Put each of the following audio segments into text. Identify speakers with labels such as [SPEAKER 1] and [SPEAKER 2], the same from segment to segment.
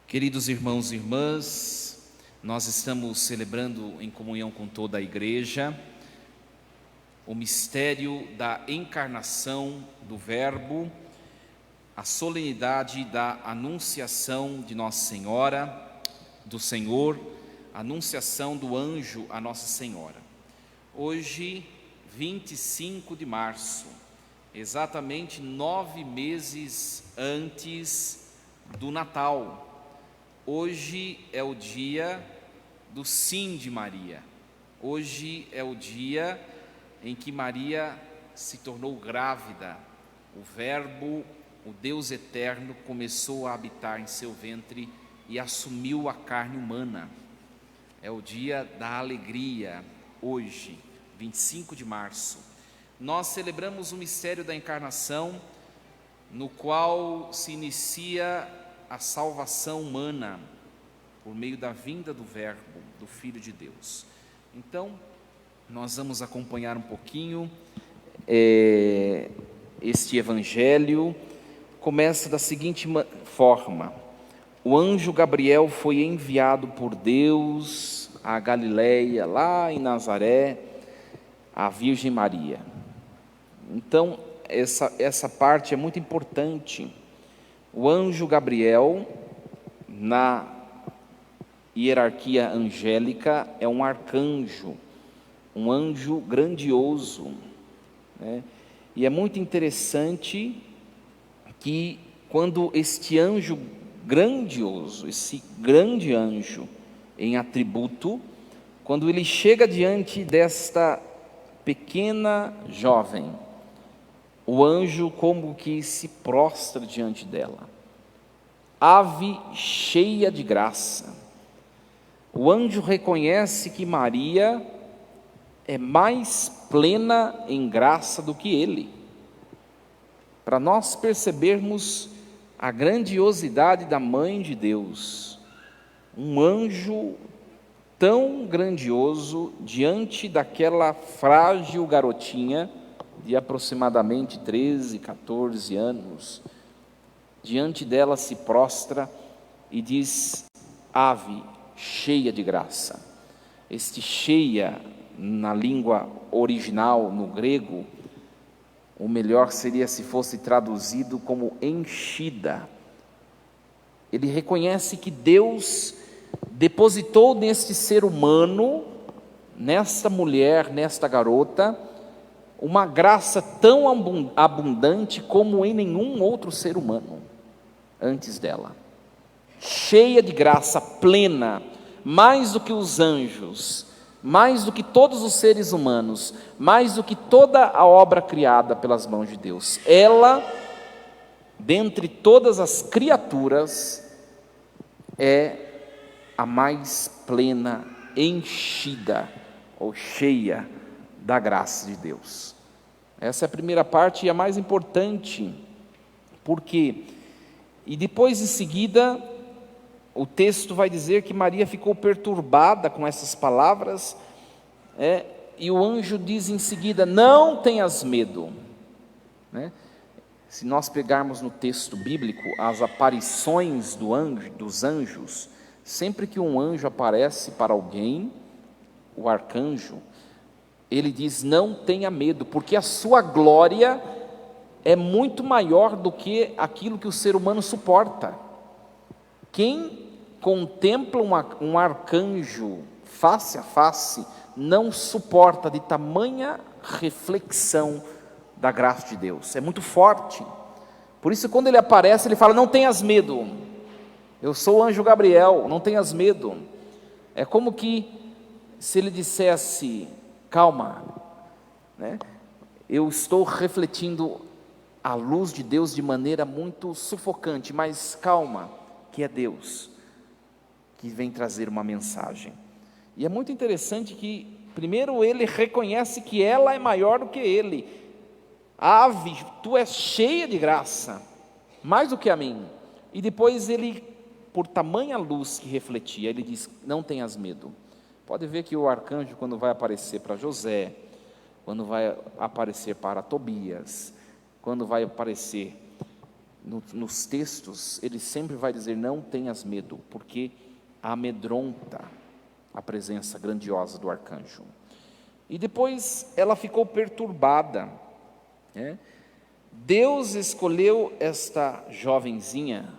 [SPEAKER 1] Queridos irmãos e irmãs, nós estamos celebrando em comunhão com toda a igreja o mistério da encarnação do Verbo, a solenidade da anunciação de Nossa Senhora, do Senhor, a anunciação do anjo a Nossa Senhora. Hoje, 25 de março, exatamente 9 meses antes do Natal. Hoje é o dia do sim de Maria. Hoje é o dia em que Maria se tornou grávida. O Verbo, o Deus eterno, começou a habitar em seu ventre e assumiu a carne humana. É o dia da alegria, hoje, 25 de março. Nós celebramos o mistério da encarnação, no qual se inicia a salvação humana por meio da vinda do Verbo, do Filho de Deus. Então, nós vamos acompanhar um pouquinho este evangelho. Começa da seguinte forma: o anjo Gabriel foi enviado por Deus à Galileia, lá em Nazaré, à Virgem Maria. Então, essa parte é muito importante. O anjo Gabriel, na hierarquia angélica, é um arcanjo, um anjo grandioso, né? E é muito interessante que quando este anjo grandioso, esse grande anjo em atributo, quando ele chega diante desta pequena jovem, o anjo como que se prostra diante dela. Ave cheia de graça. O anjo reconhece que Maria é mais plena em graça do que ele. Para nós percebermos a grandiosidade da Mãe de Deus, um anjo tão grandioso diante daquela frágil garotinha de aproximadamente 13, 14 anos, diante dela se prostra e diz: ave cheia de graça. Este cheia, na língua original, no grego, o melhor seria se fosse traduzido como enchida. Ele reconhece que Deus depositou neste ser humano, nesta mulher, nesta garota, uma graça tão abundante como em nenhum outro ser humano antes dela. Cheia de graça, plena, mais do que os anjos, mais do que todos os seres humanos, mais do que toda a obra criada pelas mãos de Deus. Ela, dentre todas as criaturas, é a mais plena, enchida ou cheia da graça de Deus. Essa é a primeira parte e a mais importante, porque, e depois em seguida, o texto vai dizer que Maria ficou perturbada com essas palavras, e o anjo diz em seguida: não tenhas medo, né? Se nós pegarmos no texto bíblico as aparições dos anjos, sempre que um anjo aparece para alguém, o arcanjo, ele diz: não tenha medo, porque a sua glória é muito maior do que aquilo que o ser humano suporta. Quem contempla um arcanjo face a face não suporta de tamanha reflexão da graça de Deus, é muito forte. Por isso, quando ele aparece, ele fala: não tenhas medo, eu sou o anjo Gabriel, não tenhas medo. É como que se ele dissesse: calma, né? Eu estou refletindo a luz de Deus de maneira muito sufocante, mas calma, que é Deus que vem trazer uma mensagem. E é muito interessante que primeiro ele reconhece que ela é maior do que ele. Ave, tu és cheia de graça, mais do que a mim. E depois ele, por tamanha luz que refletia, ele diz: não tenhas medo. Pode ver que o arcanjo, quando vai aparecer para José, quando vai aparecer para Tobias, quando vai aparecer nos textos, ele sempre vai dizer: não tenhas medo, porque amedronta a presença grandiosa do arcanjo. E depois ela ficou perturbada, né? Deus escolheu esta jovenzinha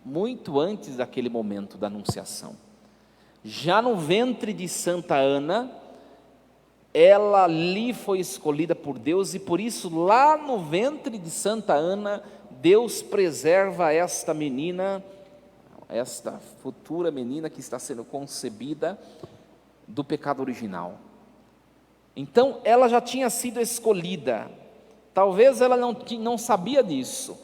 [SPEAKER 1] muito antes daquele momento da anunciação. Já no ventre de Santa Ana, ela ali foi escolhida por Deus, e por isso lá no ventre de Santa Ana, Deus preserva esta menina, esta futura menina que está sendo concebida, do pecado original. Então ela já tinha sido escolhida, talvez ela não sabia disso,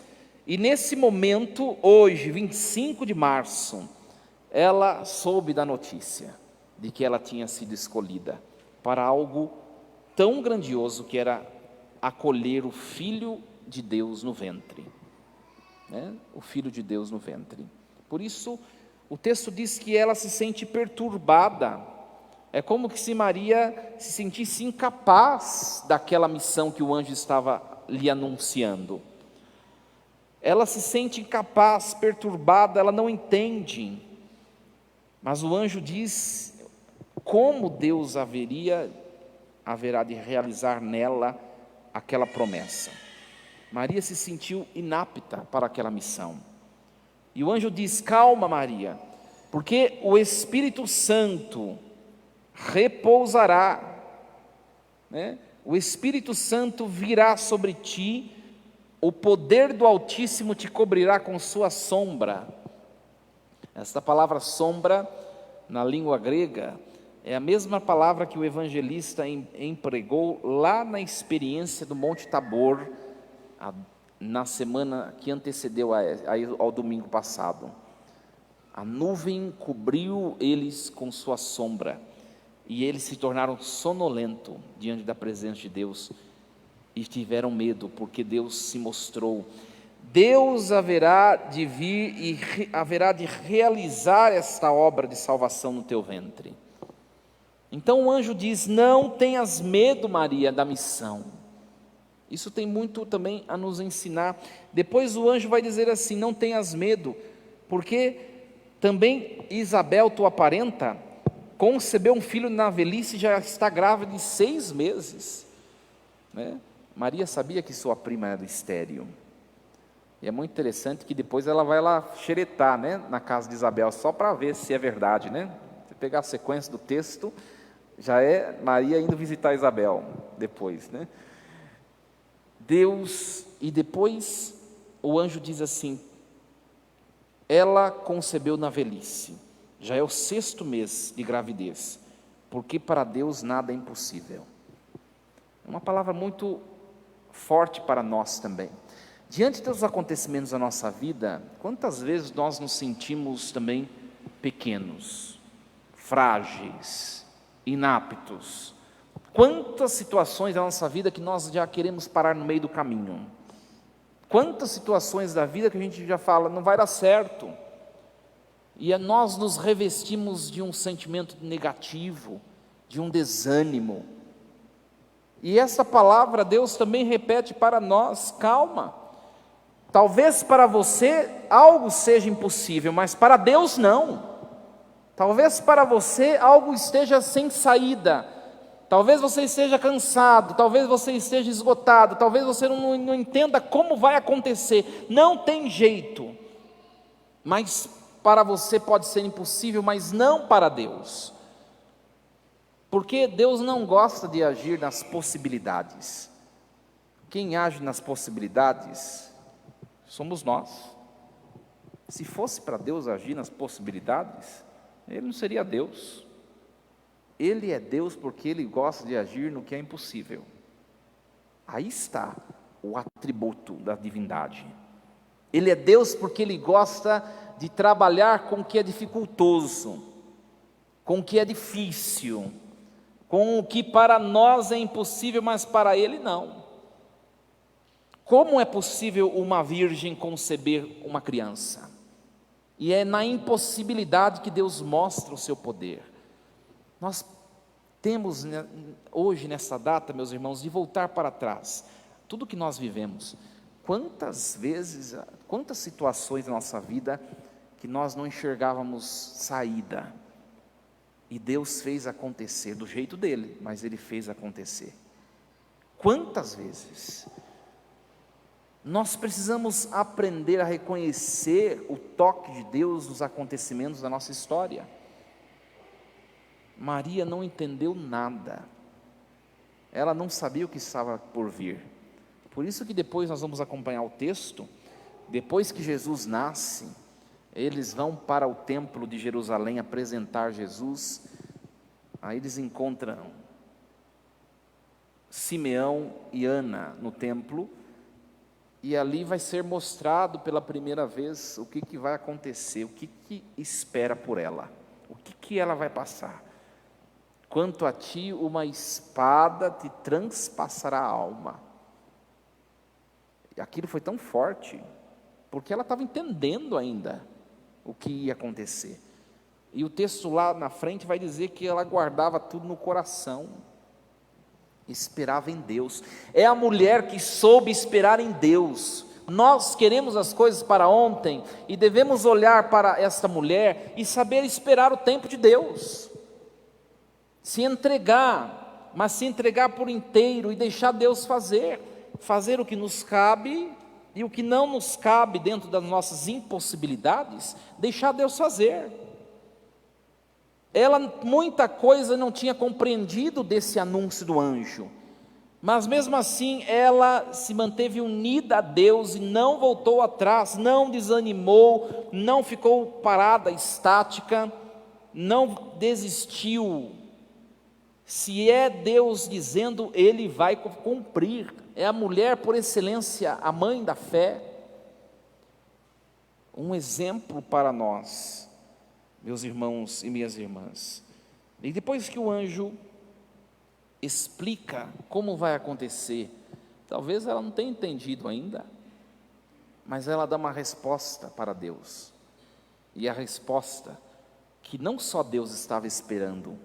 [SPEAKER 1] e nesse momento, hoje, 25 de março, ela soube da notícia de que ela tinha sido escolhida para algo tão grandioso, que era acolher o Filho de Deus no ventre, né? O Filho de Deus no ventre. Por isso, o texto diz que ela se sente perturbada. É como se Maria se sentisse incapaz daquela missão que o anjo estava lhe anunciando. Ela se sente incapaz, perturbada, ela não entende. Mas o anjo diz como Deus haverá de realizar nela aquela promessa. Maria se sentiu inapta para aquela missão. E o anjo diz: calma, Maria, porque o Espírito Santo repousará, né? O Espírito Santo virá sobre ti, o poder do Altíssimo te cobrirá com sua sombra. Esta palavra sombra, na língua grega, é a mesma palavra que o evangelista empregou lá na experiência do Monte Tabor, na semana que antecedeu ao domingo passado. A nuvem cobriu eles com sua sombra, e eles se tornaram sonolentos diante da presença de Deus, e tiveram medo, porque Deus se mostrou. Deus haverá de vir e haverá de realizar esta obra de salvação no teu ventre. Então o anjo diz: não tenhas medo, Maria, da missão. Isso tem muito também a nos ensinar. Depois o anjo vai dizer assim: não tenhas medo, porque também Isabel, tua parenta, concebeu um filho na velhice e já está grávida de 6 meses, né? Maria sabia que sua prima era estéril. E é muito interessante que depois ela vai lá xeretar, né, na casa de Isabel, só para ver se é verdade, né? Se pegar a sequência do texto, já é Maria indo visitar Isabel depois, né? E depois o anjo diz assim: ela concebeu na velhice, já é o 6º mês de gravidez, porque para Deus nada é impossível. É uma palavra muito forte para nós também. Diante dos acontecimentos da nossa vida, quantas vezes nós nos sentimos também pequenos, frágeis, inaptos? Quantas situações da nossa vida que nós já queremos parar no meio do caminho? Quantas situações da vida que a gente já fala: não vai dar certo, e nós nos revestimos de um sentimento negativo, de um desânimo. E essa palavra Deus também repete para nós: calma, talvez para você algo seja impossível, mas para Deus não. Talvez para você algo esteja sem saída, talvez você esteja cansado, talvez você esteja esgotado, talvez você não entenda como vai acontecer, não tem jeito, mas para você pode ser impossível, mas não para Deus, porque Deus não gosta de agir nas possibilidades. Quem age nas possibilidades somos nós. Se fosse para Deus agir nas possibilidades, Ele não seria Deus. Ele é Deus porque Ele gosta de agir no que é impossível. Aí está o atributo da divindade. Ele é Deus porque Ele gosta de trabalhar com o que é dificultoso, com o que é difícil, com o que para nós é impossível, mas para Ele não. Como é possível uma virgem conceber uma criança? E é na impossibilidade que Deus mostra o seu poder. Nós temos hoje, nessa data, meus irmãos, de voltar para trás, tudo que nós vivemos, Quantas vezes, quantas situações na nossa vida que nós não enxergávamos saída, e Deus fez acontecer do jeito dele, mas Ele fez acontecer. Quantas vezes? Nós precisamos aprender a reconhecer o toque de Deus nos acontecimentos da nossa história. Maria não entendeu nada, ela não sabia o que estava por vir. Por isso que depois nós vamos acompanhar o texto. Depois que Jesus nasce, eles vão para o templo de Jerusalém apresentar Jesus. Aí eles encontram Simeão e Ana no templo, e ali vai ser mostrado pela primeira vez o que vai acontecer, o que espera por ela, o que ela vai passar. Quanto a ti, uma espada te transpassará a alma. E aquilo foi tão forte, porque ela estava entendendo ainda o que ia acontecer. E o texto lá na frente vai dizer que ela guardava tudo no coração, esperava em Deus. É a mulher que soube esperar em Deus. Nós queremos as coisas para ontem, e devemos olhar para esta mulher e saber esperar o tempo de Deus. Se entregar, mas se entregar por inteiro e deixar Deus fazer o que nos cabe, e o que não nos cabe dentro das nossas impossibilidades, deixar Deus fazer. Ela muita coisa não tinha compreendido desse anúncio do anjo, mas mesmo assim ela se manteve unida a Deus e não voltou atrás, não desanimou, não ficou parada, estática, não desistiu. Se é Deus dizendo, Ele vai cumprir. É a mulher por excelência, a mãe da fé. Um exemplo para nós, meus irmãos e minhas irmãs. E depois que o anjo explica como vai acontecer, talvez ela não tenha entendido ainda, mas ela dá uma resposta para Deus. E a resposta que não só Deus estava esperando,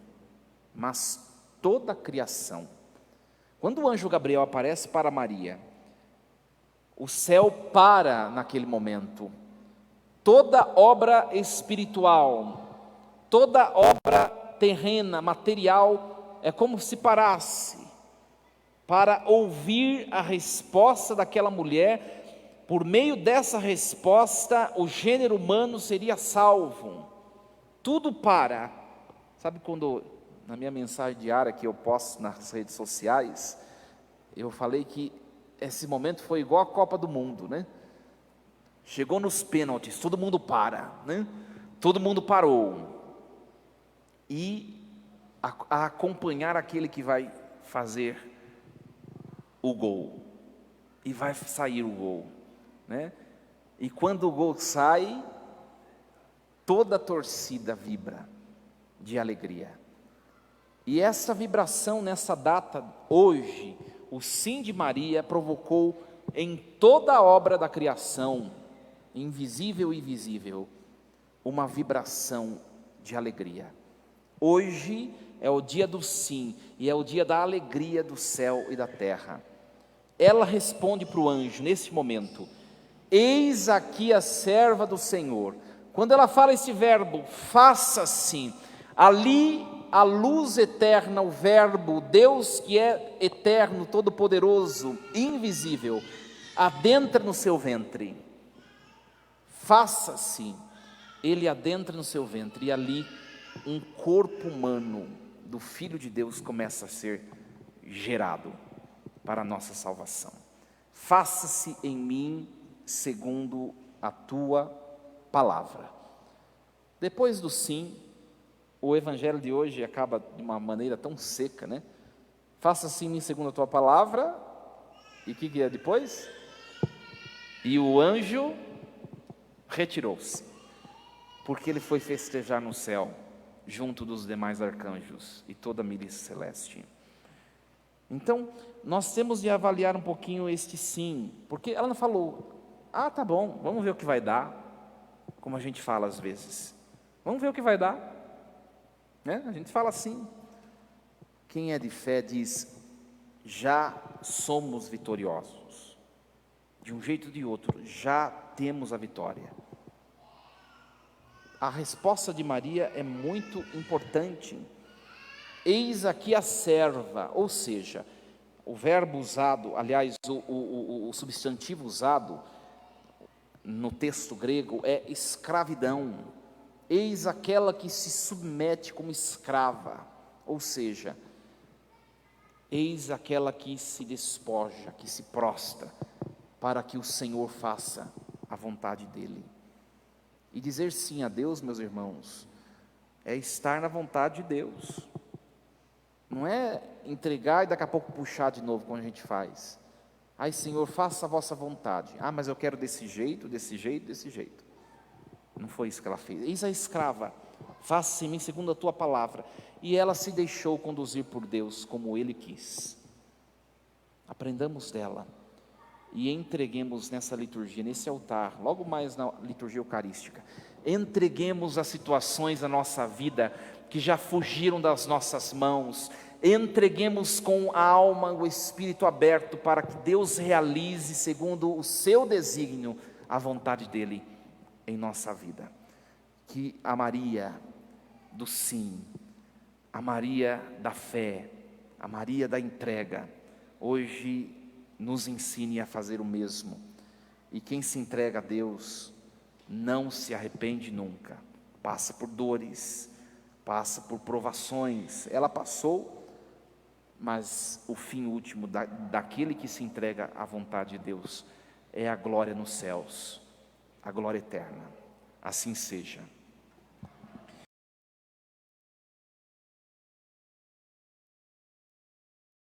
[SPEAKER 1] mas toda a criação. Quando o anjo Gabriel aparece para Maria, o céu para naquele momento. Toda obra espiritual, toda obra terrena, material, é como se parasse para ouvir a resposta daquela mulher. Por meio dessa resposta, o gênero humano seria salvo. Tudo para. Sabe quando na minha mensagem diária que eu posto nas redes sociais, eu falei que esse momento foi igual a Copa do Mundo, né? Chegou nos pênaltis, todo mundo para, né? Todo mundo parou. E a acompanhar aquele que vai fazer o gol. E vai sair o gol, né? E quando o gol sai, toda a torcida vibra de alegria. E essa vibração nessa data, hoje, o sim de Maria provocou em toda a obra da criação, invisível e visível, uma vibração de alegria. Hoje é o dia do sim, e é o dia da alegria do céu e da terra. Ela responde para o anjo, nesse momento, eis aqui a serva do Senhor. Quando ela fala esse verbo, faça-se, ali a luz eterna, o verbo, Deus que é eterno, todo-poderoso, invisível, adentra no seu ventre. Faça-se, ele adentra no seu ventre, e ali um corpo humano do Filho de Deus começa a ser gerado para a nossa salvação. Faça-se em mim segundo a tua palavra. Depois do sim, o evangelho de hoje acaba de uma maneira tão seca, né? Faça-se em mim segundo a tua palavra. E o que é depois? E o anjo retirou-se, porque ele foi festejar no céu, junto dos demais arcanjos e toda a milícia celeste. Então, nós temos de avaliar um pouquinho este sim, porque ela não falou, tá bom, vamos ver o que vai dar, como a gente fala às vezes, vamos ver o que vai dar, né? A gente fala assim. Quem é de fé diz, já somos vitoriosos, de um jeito ou de outro, já temos a vitória. A resposta de Maria é muito importante. Eis aqui a serva, ou seja, o verbo usado, aliás, o substantivo usado no texto grego é escravidão. Eis aquela que se submete como escrava, ou seja, eis aquela que se despoja, que se prostra, para que o Senhor faça a vontade dEle. E dizer sim a Deus, meus irmãos, é estar na vontade de Deus. Não é entregar e daqui a pouco puxar de novo, como a gente faz. Ai, Senhor, faça a vossa vontade. Ah, mas eu quero desse jeito, desse jeito, desse jeito. Não foi isso que ela fez. Eis a escrava, faça em mim segundo a tua palavra. E ela se deixou conduzir por Deus como Ele quis. Aprendamos dela e entreguemos nessa liturgia, nesse altar, logo mais na liturgia eucarística, entreguemos as situações da nossa vida que já fugiram das nossas mãos, entreguemos com a alma, o espírito aberto, para que Deus realize, segundo o seu desígnio, a vontade dEle em nossa vida. Que a Maria do sim, a Maria da fé, a Maria da entrega, hoje nos ensine a fazer o mesmo. E quem se entrega a Deus não se arrepende nunca. Passa por dores, passa por provações. Ela passou, mas o fim último daquele que se entrega à vontade de Deus é a glória nos céus, a glória eterna. Assim seja.